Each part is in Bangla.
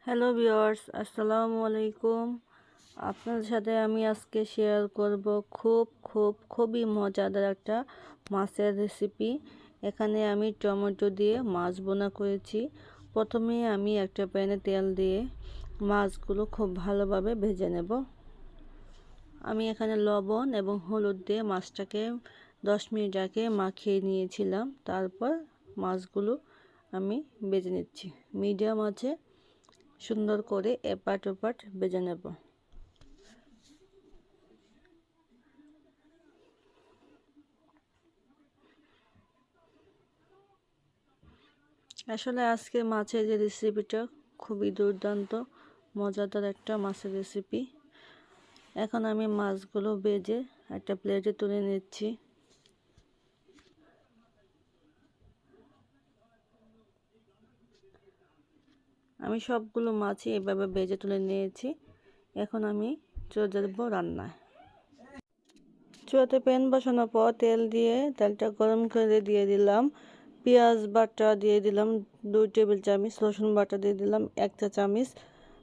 হ্যালো ভিউয়ার্স, আসসালামু আলাইকুম। আপনাদের সাথে আমি আজকে শেয়ার করব খুবই মজাদার একটা মাছের রেসিপি। এখানে আমি টমেটো দিয়ে মাছ বোনা করেছি। প্রথমে আমি একটা প্যানে তেল দিয়ে মাছগুলো খুব ভালোভাবে ভেজে নেব। আমি এখানে লবণ এবং হলুদ দিয়ে মাছটাকে 10 মিনিট আগে মাখিয়ে নিয়েছিলাম। তারপর মাছগুলো আমি ভেজে নিচ্ছি। মিডিয়াম আছে সুন্দর করে এপাট ওপাট ভেজে নেব। আসলে আজকে মাছের যে রেসিপিটা খুবই দুর্দান্ত মজাদার একটা মাছের রেসিপি। এখন আমি মাছগুলো ভেজে একটা প্লেটে তুলে নিচ্ছি। আমি সবগুলো মাছই এভাবে ভেজে তুলে নিয়েছি। এখন আমি চলে যাব রান্নায়। চুলাতে প্যান বসানোর পর তেল দিয়ে তেলটা গরম করে দিয়ে দিলাম পেঁয়াজ বাটা, দিয়ে দিলাম 2 টেবিল চামচ, রসুন বাটা দিয়ে দিলাম 1 চা চামচ।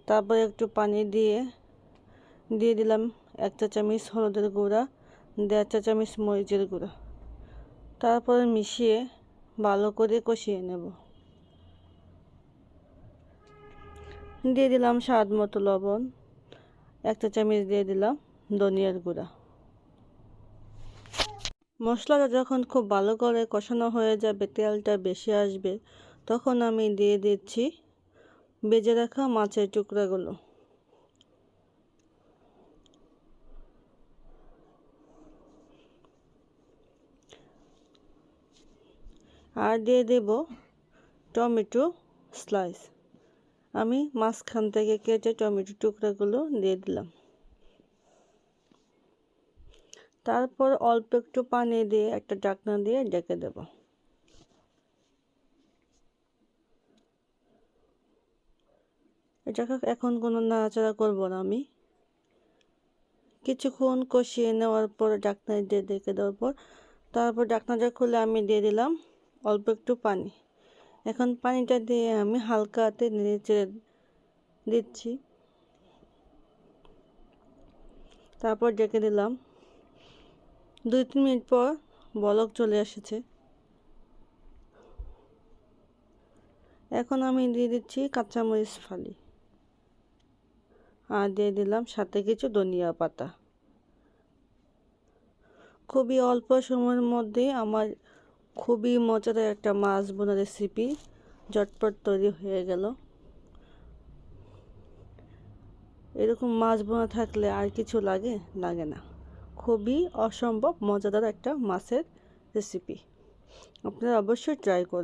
তারপর একটু পানি দিয়ে দিলাম 1 চা চামচ হলুদের গুঁড়া, 1.5 চা চামচ মরিচের গুঁড়া। তারপর মিশিয়ে ভালো করে কষিয়ে নেব। দিয়ে দিলাম স্বাদ মতো লবণ, 1 চা চামচ দিয়ে দিলাম ধনিয়ার গুঁড়া। মশলাটা যখন খুব ভালো করে কষানো হয়ে যাবে, তেলটা বেশি আসবে, তখন আমি দিয়ে দিচ্ছি ভেজে রাখা মাছের টুকরাগুলো। আর দিয়ে দেব টমেটো স্লাইস। আমি মাঝখান থেকে কেটে টমেটো টুকরাগুলো দিয়ে দিলাম। তারপর অল্প একটু পানি দিয়ে একটা ঢাকনা দিয়ে ঢেকে দেব। এটাকে এখন কোনো নাড়াচাড়া করব না। আমি কিছুক্ষণ কষিয়ে নেওয়ার পর ঢাকনা দিয়ে ঢেকে দেওয়ার পর তারপর ঢাকনাটা খুলে আমি দিয়ে দিলাম অল্প একটু পানি। এখন পানিটা দিয়ে আমি হালকা হাতে নেড়ে চেড়ে দিচ্ছি। তারপর ঢেকে দিলাম। 2-3 মিনিট পর বলক চলে এসেছে। এখন আমি দিয়ে দিচ্ছি কাঁচামরিচ ফালি আর দিয়ে দিলাম সাথে কিছু ধনিয়া পাতা। খুবই অল্প সময়ের মধ্যে আমার খুবই মজাদার একটা মাছ বোনা রেসিপি ঝটপট তৈরি হয়ে গেল। এরকম মাছ বোনা থাকলে আর কিছু লাগে না। খুবই অসম্ভব মজাদার একটা মাছের রেসিপি। আপনারা অবশ্যই ট্রাই করবেন।